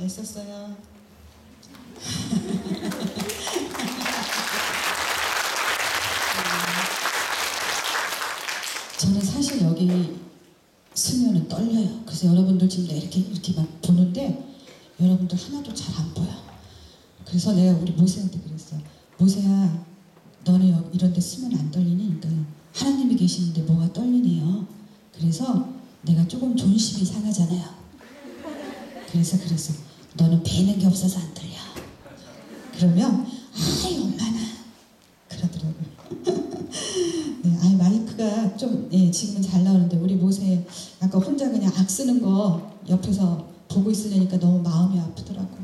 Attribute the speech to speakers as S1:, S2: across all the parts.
S1: 애썼어요. 저는 사실 여기 서면은 떨려요. 그래서 여러분들 지금 이렇게 막 보는데 여러분들 하나도 잘 안 보여. 그래서 내가 우리 모세한테 그랬어. 모세야, 너는 이런 데 쓰면 안 떨리니? 그러니까 하나님이 계시는데 뭐가 떨리네요. 그래서 내가 조금 존심이 상하잖아요. 그래서 너는 배는 게 없어서 안 떨려. 그러면 아이 엄마나 그러더라고요. 네, 아이 마이크가 좀 지금은 잘 나오는데 우리 모세 아까 혼자 그냥 악 쓰는 거 옆에서 보고 있으려니까 너무 마음이 아프더라고.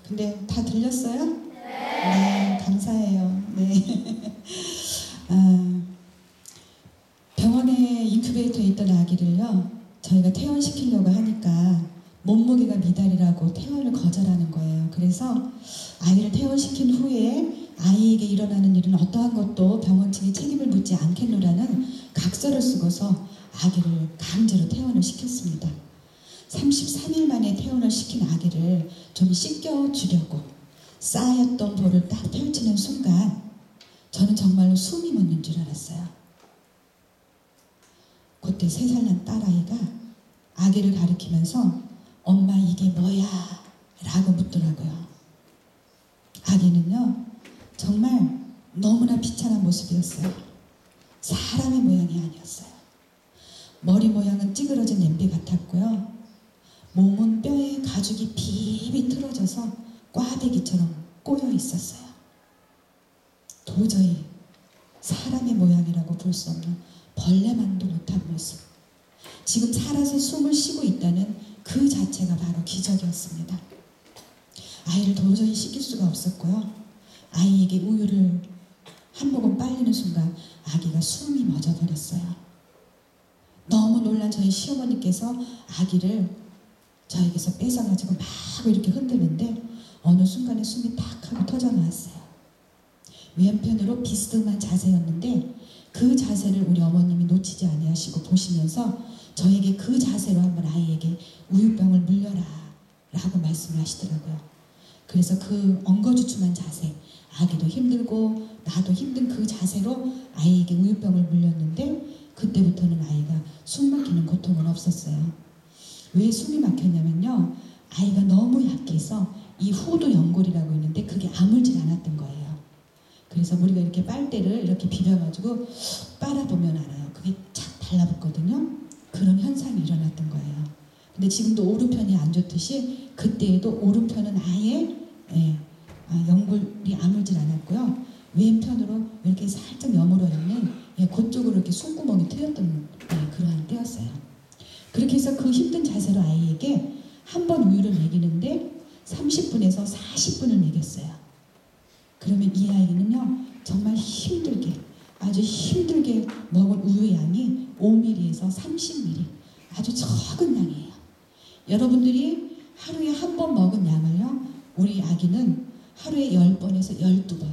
S1: 근데 다 들렸어요? 네, 감사해요. 네. 병원에 인큐베이터에 있던 아기를요, 저희가 퇴원시키려고 하니까 몸무게가 미달이라고 퇴원을 거절하는 거예요. 그래서 아이를 퇴원시킨 후에 아이에게 일어나는 일은 어떠한 것도 병원 측에 책임을 묻지 않겠노라는 각서를 쓰고서 아기를 강제로 퇴원을 시켰습니다. 33일 만에 퇴원을 시킨 아기를 좀 씻겨주려고 쌓였던 볼을 딱 펼치는 순간 저는 정말로 숨이 멎는 줄 알았어요. 그때 3살 난 딸아이가 아기를 가리키면서 엄마 이게 뭐야? 라고 묻더라고요. 아기는요 정말 너무나 비참한 모습이었어요. 사람의 모양이 아니었어요. 머리 모양은 찌그러진 냄비 같았고요. 몸은 뼈에 가죽이 비비 틀어져서 꽈배기처럼 꼬여 있었어요. 도저히 사람의 모양이라고 볼 수 없는 벌레만도 못한 모습. 지금 살아서 숨을 쉬고 있다는 그 자체가 바로 기적이었습니다. 아이를 도저히 씻길 수가 없었고요. 아이에게 우유를 한 모금 빨리는 순간 아기가 숨이 멎어버렸어요. 너무 놀란 저희 시어머니께서 아기를 저에게서 뺏어가지고 막 이렇게 흔드는데 어느 순간에 숨이 탁 하고 터져나왔어요. 왼편으로 비스듬한 자세였는데 그 자세를 우리 어머님이 놓치지 아니하시고 보시면서 저에게 그 자세로 한번 아이에게 우유병을 물려라 라고 말씀을 하시더라고요. 그래서 그 엉거주춤한 자세, 아기도 힘들고 나도 힘든 그 자세로 아이에게 우유병을 물렸는데 그때부터는 아이가 숨 막히는 고통은 없었어요. 왜 숨이 막혔냐면요, 아이가 너무 약해서 이 후두 연골이라고 있는데 그게 아물질 않았던 거예요. 그래서 우리가 이렇게 빨대를 이렇게 비벼가지고 빨아보면 알아요. 그게 착 달라붙거든요. 그런 현상이 일어났던 거예요. 근데 지금도 오른편이 안 좋듯이 그때에도 오른편은 아예 연골이 아물질 않았고요. 왼편으로 이렇게 살짝 여물어 있는 그쪽으로 이렇게 숨구멍이 트였던 그러한 때였어요. 그렇게 해서 그 힘든 자세로 아이에게 한 번 우유를 먹이는데 30분에서 40분을 먹였어요. 그러면 이 아이는요 정말 힘들게, 아주 힘들게 먹은 우유 양이 5ml에서 30ml, 아주 적은 양이에요. 여러분들이 하루에 한 번 먹은 양을요, 우리 아기는 하루에 10번에서 12번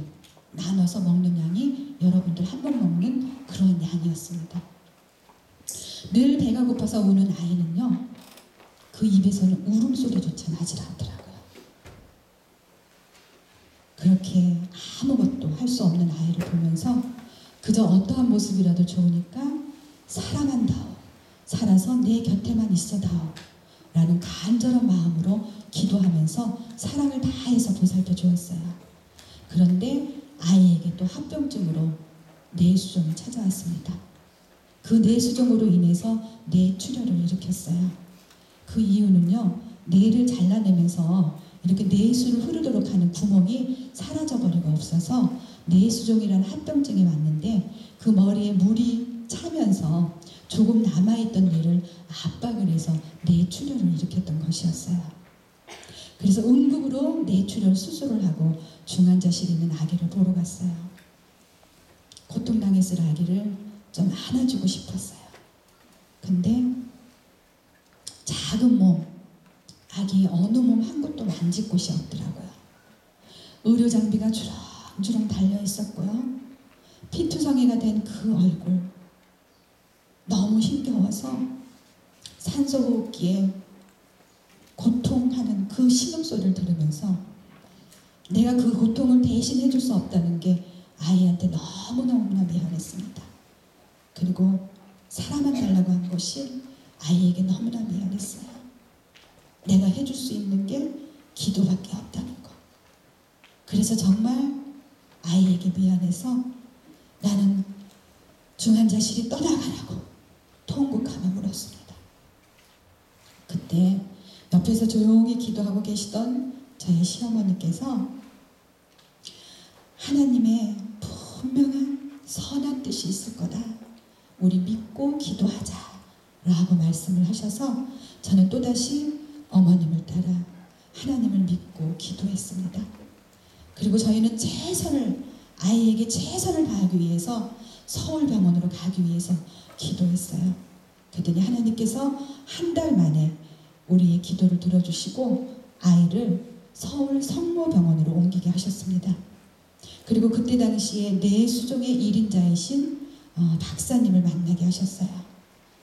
S1: 나눠서 먹는 양이 여러분들 한 번 먹는 그런 양이었습니다. 늘 배가 고파서 우는 아이는요, 그 입에서는 울음소리조차 나질 않더라고요. 그렇게 아무것도 할 수 없는 아이를 보면서 그저 어떠한 모습이라도 좋으니까 사랑한다오, 살아서 내 곁에만 있어다오 라는 간절한 마음으로 기도하면서 사랑을 다해서 보살펴 주었어요. 그런데 아이에게 또 합병증으로 뇌수종이 찾아왔습니다. 그 뇌수종으로 인해서 뇌출혈을 일으켰어요. 그 이유는요, 뇌를 잘라내면서 이렇게 뇌수를 흐르도록 하는 구멍이 사라져버리고 없어서 뇌수종이라는 합병증이 왔는데 그 머리에 물이 차면서 조금 남아있던 뇌를 압박을 해서 뇌출혈을 일으켰던 것이었어요. 그래서 응급으로 뇌출혈 수술을 하고 중환자실에 있는 아기를 보러 갔어요. 고통당했을 아기를 좀 안아주고 싶었어요. 근데 작은 몸, 아기 어느 몸 한 곳도 만질 곳이 없더라고요. 의료 장비가 주렁주렁 달려 있었고요. 피투성이가 된 그 얼굴, 너무 힘겨워서 산소호흡기에 고통하는 그 그 신음소리를 들으면서 내가 그 고통을 대신 해줄 수 없다는 게 아이한테 너무너무나 미안했습니다. 그리고 사람만 달라고 한 것이 아이에게 너무나 미안했어요. 내가 해줄 수 있는 게 기도밖에 없다는 거. 그래서 정말 아이에게 미안해서 나는 중환자실이 떠나가라고 통곡하며 물었습니다. 그때 옆에서 조용히 기도하고 계시던 저의 시어머니께서 하나님의 분명한 선한 뜻이 있을 거다. 우리 믿고 기도하자 라고 말씀을 하셔서 저는 또다시 어머님을 따라 하나님을 믿고 기도했습니다. 그리고 저희는 아이에게 최선을 다하기 위해서 서울병원으로 가기 위해서 기도했어요. 그랬더니 하나님께서 한 달 만에 우리의 기도를 들어주시고 아이를 서울 성모병원으로 옮기게 하셨습니다. 그리고 그때 당시에 뇌수종의 1인자이신 박사님을 만나게 하셨어요.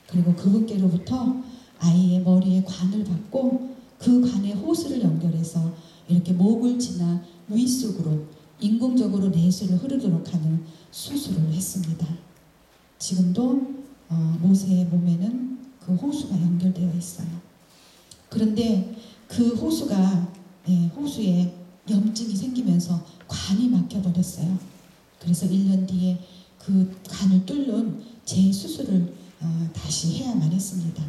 S1: 그리고 그분께로부터 아이의 머리에 관을 받고 그 관에 호수를 연결해서 이렇게 목을 지나 윗속으로 인공적으로 뇌수를 흐르도록 하는 수술을 했습니다. 지금도 모세의 몸에는 그 호수가 연결되어 있어요. 그런데 그 호수에 염증이 생기면서 관이 막혀버렸어요. 그래서 1년 뒤에 그 관을 뚫는 재수술을 다시 해야만 했습니다.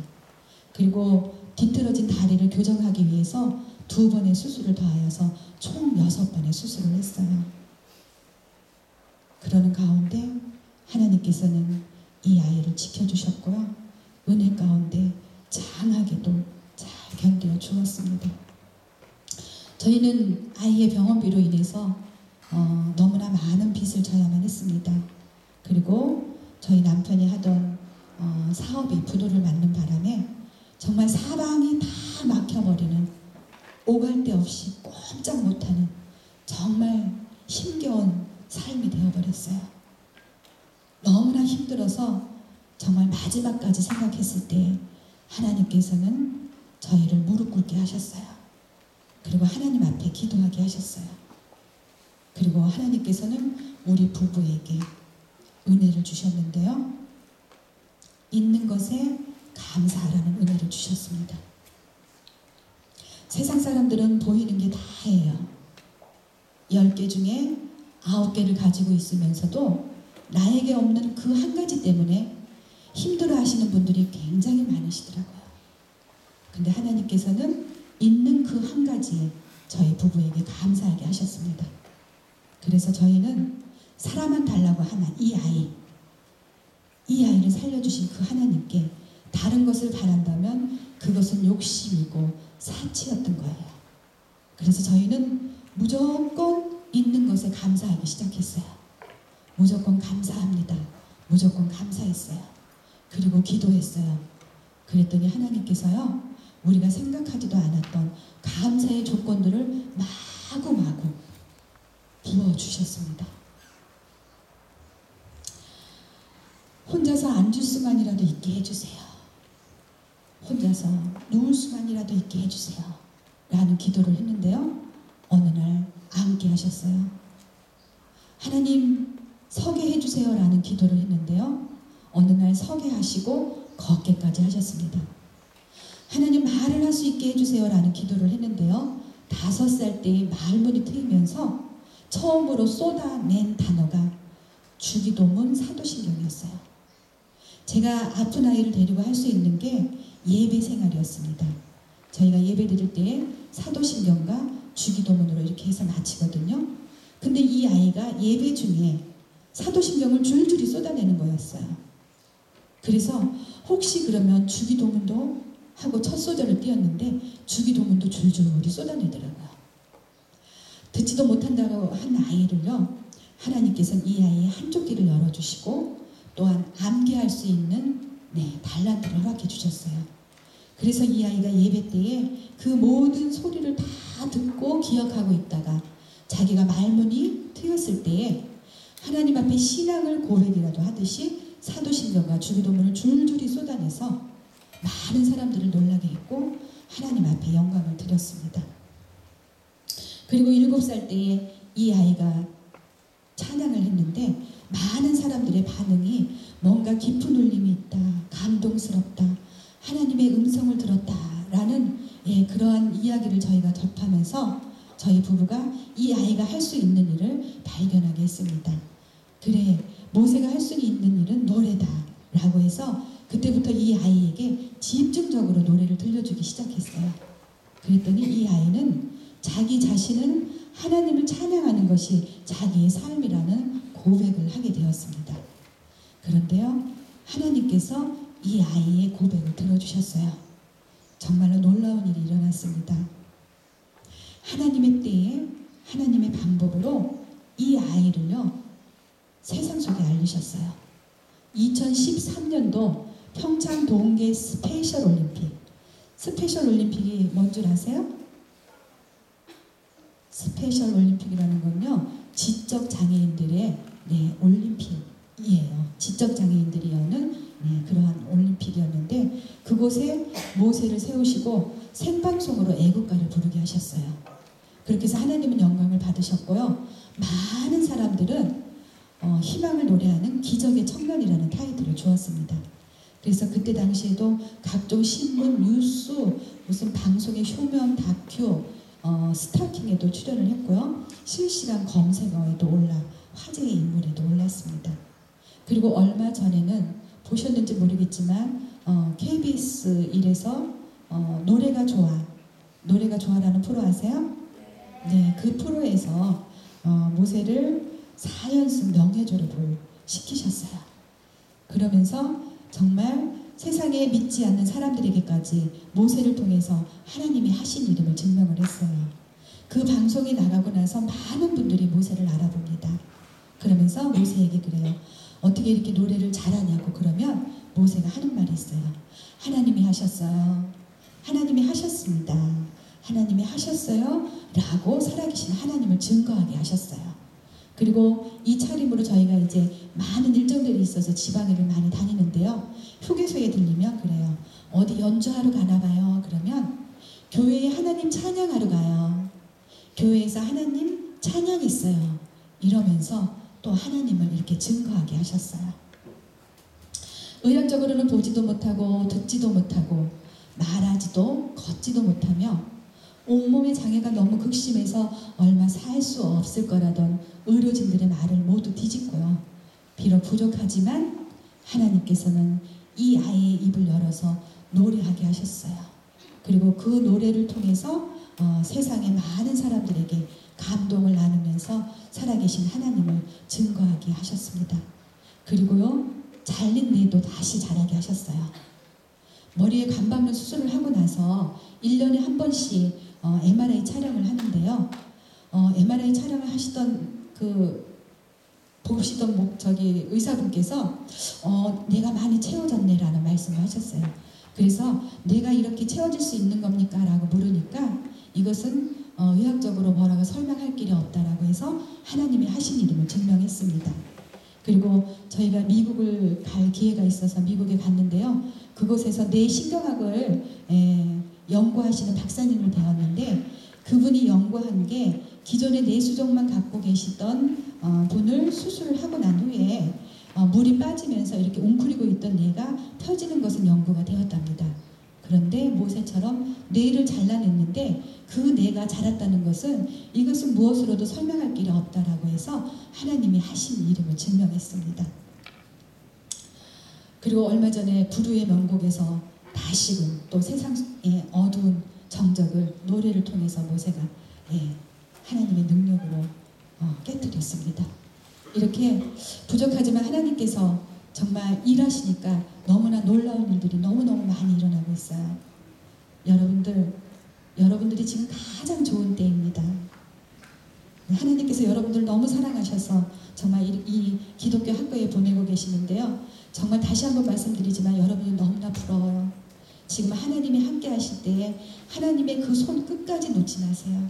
S1: 그리고 뒤틀어진 다리를 교정하기 위해서 2번의 수술을 더하여서 총 6번의 수술을 했어요. 그러는 가운데 하나님께서는 이 아이를 지켜주셨고요. 은혜 가운데 장하게도 잘 견뎌 주었습니다. 저희는 아이의 병원비로 인해서 너무나 많은 빚을 져야만 했습니다. 그리고 저희 남편이 하던 사업이 부도를 맞는 바람에 정말 사방이 다 막혀버리는 오갈 데 없이 꼼짝 못하는 정말 힘겨운 삶이 되어버렸어요. 너무나 힘들어서 정말 마지막까지 생각했을 때 하나님께서는 저희를 무릎 꿇게 하셨어요. 그리고 하나님 앞에 기도하게 하셨어요. 그리고 하나님께서는 우리 부부에게 은혜를 주셨는데요. 있는 것에 감사하라는 은혜를 주셨습니다. 세상 사람들은 보이는 게 다예요. 10개 중에 9개를 가지고 있으면서도 나에게 없는 그 한 가지 때문에 힘들어 하시는 분들이 굉장히 많으시더라고요. 근데 하나님께서는 있는 그 한 가지에 저희 부부에게 감사하게 하셨습니다. 그래서 저희는 사람만 달라고 하나 이 아이를 살려주신 그 하나님께 다른 것을 바란다면 그것은 욕심이고 사치였던 거예요. 그래서 저희는 무조건 있는 것에 감사하기 시작했어요. 무조건 감사합니다. 무조건 감사했어요. 그리고 기도했어요. 그랬더니 하나님께서요, 우리가 생각하지도 않았던 감사의 조건들을 마구마구 부어주셨습니다. 혼자서 앉을 수만이라도 있게 해주세요. 혼자서 누울 수만이라도 있게 해주세요. 라는 기도를 했는데요. 어느 날 앉게 하셨어요. 하나님 서게 해주세요. 라는 기도를 했는데요. 어느 날 서게 하시고 걷게까지 하셨습니다. 하나님 말을 할 수 있게 해주세요. 라는 기도를 했는데요. 5살 때의 말문이 트이면서 처음으로 쏟아낸 단어가 주기도문 사도신경이었어요. 제가 아픈 아이를 데리고 할 수 있는 게 예배 생활이었습니다. 저희가 예배 드릴 때 사도신경과 주기도문으로 이렇게 해서 마치거든요. 근데 이 아이가 예배 중에 사도신경을 줄줄이 쏟아내는 거였어요. 그래서 혹시 그러면 주기도문도 하고 첫 소절을 띄웠는데 주기도문도 줄줄이 쏟아내더라고요. 듣지도 못한다고 한 아이를요, 하나님께서는 이 아이의 한쪽 귀를 열어주시고 또한 암기할 수 있는 달란트를 허락해 주셨어요. 그래서 이 아이가 예배 때에 그 모든 소리를 다 듣고 기억하고 있다가 자기가 말문이 트였을 때에 하나님 앞에 신앙을 고백이라도 하듯이 사도신경과 주기도문을 줄줄이 쏟아내서 많은 사람들을 놀라게 했고 하나님 앞에 영광을 드렸습니다. 그리고 7살 때에 이 아이가 찬양을 했는데 많은 사람들의 반응이 뭔가 깊은 울림이 있다, 감동스럽다, 하나님의 음성을 들었다라는 그러한 이야기를 저희가 접하면서 저희 부부가 이 아이가 할 수 있는 일을 발견하게 했습니다. 그래, 모세가 할 수 있는 일은 노래다 라고 해서 그때부터 이 아이에게 집중적으로 노래를 들려주기 시작했어요. 그랬더니 이 아이는 자기 자신은 하나님을 찬양하는 것이 자기의 삶이라는 고백을 하게 되었습니다. 그런데요, 하나님께서 이 아이의 고백을 들어주셨어요. 정말로 놀라운 일이 일어났습니다. 하나님의 때에 하나님의 방법으로 이 아이를요 세상 속에 알리셨어요. 2013년도 평창 동계 스페셜 올림픽. 스페셜 올림픽이 뭔 줄 아세요? 스페셜 올림픽이라는 건요, 지적 장애인들의 올림픽이에요. 지적 장애인들이 여는 그러한 올림픽이었는데 그곳에 모세를 세우시고 생방송으로 애국가를 부르게 하셨어요. 그렇게 해서 하나님은 영광을 받으셨고요. 많은 사람들은 희망을 노래하는 기적의 청년이라는 타이틀을 주었습니다. 그래서 그때 당시에도 각종 신문, 뉴스, 무슨 방송의 쇼면, 다큐, 스타킹에도 출연을 했고요. 실시간 검색어에도 올라 화제의 인물에도 올랐습니다. 그리고 얼마 전에는 보셨는지 모르겠지만 KBS 1에서 노래가 좋아라는 프로 아세요? 네, 그 프로에서 모세를 4연승 명예졸업을 시키셨어요. 그러면서 정말 세상에 믿지 않는 사람들에게까지 모세를 통해서 하나님이 하신 이름을 증명을 했어요. 그 방송이 나가고 나서 많은 분들이 모세를 알아봅니다. 그러면서 모세에게 그래요. 어떻게 이렇게 노래를 잘하냐고. 그러면 모세가 하는 말이 있어요. 하나님이 하셨어요. 하나님이 하셨습니다. 하나님이 하셨어요. 라고 살아계신 하나님을 증거하게 하셨어요. 그리고 이 차림으로 저희가 이제 많은 일정들이 있어서 지방에를 많이 다니는데요. 휴게소에 들리면 그래요. 어디 연주하러 가나 봐요. 그러면 교회에 하나님 찬양하러 가요. 교회에서 하나님 찬양했어요. 이러면서 또 하나님을 이렇게 증거하게 하셨어요. 의학적으로는 보지도 못하고 듣지도 못하고 말하지도 걷지도 못하며 온몸의 장애가 너무 극심해서 얼마 살 수 없을 거라던 의료진들의 말을 모두 뒤집고요. 비록 부족하지만 하나님께서는 이 아이의 입을 열어서 노래하게 하셨어요. 그리고 그 노래를 통해서 세상의 많은 사람들에게 감동을 나누면서 살아계신 하나님을 증거하게 하셨습니다. 그리고요, 잘린 뇌도 다시 자라게 하셨어요. 머리에 감박는 수술을 하고 나서 1년에 한 번씩 MRI 촬영을 하는데요. MRI 촬영을 하시던 보시던 의사분께서 뇌가 많이 채워졌네라는 말씀을 하셨어요. 그래서 뇌가 이렇게 채워질 수 있는 겁니까? 라고 물으니까 이것은 의학적으로 뭐라고 설명할 길이 없다라고 해서 하나님이 하신 이름을 증명했습니다. 그리고 저희가 미국을 갈 기회가 있어서 미국에 갔는데요. 그곳에서 뇌신경학을 연구하시는 박사님을 배웠는데 그분이 연구한 게 기존의 뇌수종만 갖고 계시던 분을 수술을 하고 난 후에 물이 빠지면서 이렇게 웅크리고 있던 뇌가 펴지는 것은 연구가 되었답니다. 그런데 모세처럼 뇌를 잘라냈는데 그 뇌가 자랐다는 것은 이것은 무엇으로도 설명할 길이 없다라고 해서 하나님이 하신 이름을 증명했습니다. 그리고 얼마 전에 부르의 명곡에서 다시금 또 세상의 어두운 정적을 노래를 통해서 모세가 하나님의 능력으로 깨뜨렸습니다. 이렇게 부족하지만 하나님께서 정말 일하시니까 너무나 놀라운 일들이 너무너무 많이 일어나고 있어요. 여러분들이 지금 가장 좋은 때입니다. 하나님께서 여러분들을 너무 사랑하셔서 정말 이 기독교 학교에 보내고 계시는데요. 정말 다시 한번 말씀드리지만 여러분이 너무나 부러워요. 지금 하나님이 함께 하실 때에 하나님의 그 손 끝까지 놓지 마세요.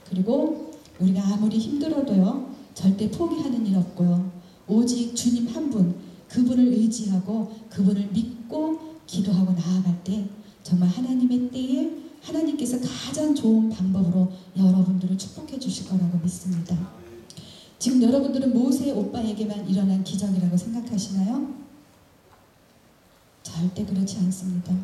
S1: 그리고 우리가 아무리 힘들어도요. 절대 포기하는 일 없고요. 오직 주님 한 분, 그분을 의지하고 그분을 믿고 기도하고 나아갈 때 정말 하나님의 때에 하나님께서 가장 좋은 방법으로 여러분들을 축복해 주실 거라고 믿습니다. 지금 여러분들은 모세 오빠에게만 일어난 기적이라고 생각하시나요? 절대 그렇지 않습니다.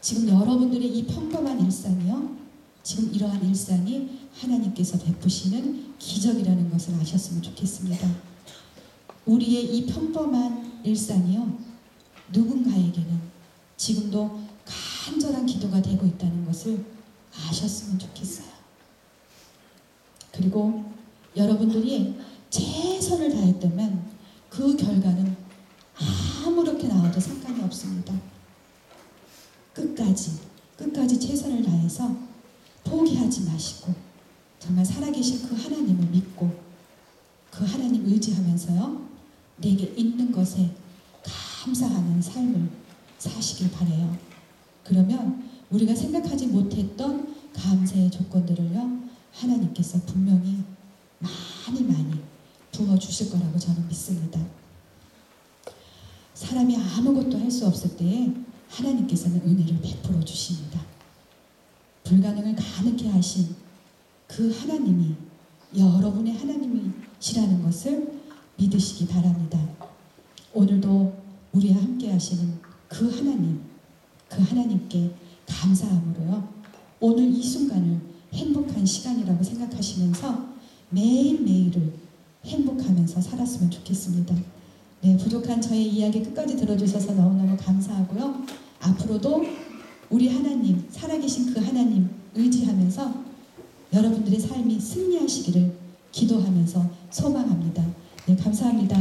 S1: 지금 여러분들의 이 평범한 일상이요, 지금 이러한 일상이 하나님께서 베푸시는 기적이라는 것을 아셨으면 좋겠습니다. 우리의 이 평범한 일상이요, 누군가에게는 지금도 간절한 기도가 되고 있다는 것을 아셨으면 좋겠어요. 그리고 여러분들이 최선을 다했다면 그 결과는 아무렇게 나와도 상관이 없습니다. 끝까지 최선을 다해서 포기하지 마시고 정말 살아계신 그 하나님을 믿고 그 하나님 의지하면서요, 내게 있는 것에 감사하는 삶을 사시길 바라요. 그러면 우리가 생각하지 못했던 감사의 조건들을요, 하나님께서 분명히 많이 부어주실 거라고 저는 믿습니다. 사람이 아무것도 할 수 없을 때에 하나님께서는 은혜를 베풀어 주십니다. 불가능을 가능케 하신 그 하나님이 여러분의 하나님이시라는 것을 믿으시기 바랍니다. 오늘도 우리와 함께 하시는 그 하나님께 감사함으로요, 오늘 이 순간을 행복한 시간이라고 생각하시면서 매일매일을 행복하면서 살았으면 좋겠습니다. 네, 부족한 저의 이야기 끝까지 들어주셔서 너무너무 감사하고요. 앞으로도 우리 하나님, 살아계신 그 하나님 의지하면서 여러분들의 삶이 승리하시기를 기도하면서 소망합니다. 네, 감사합니다.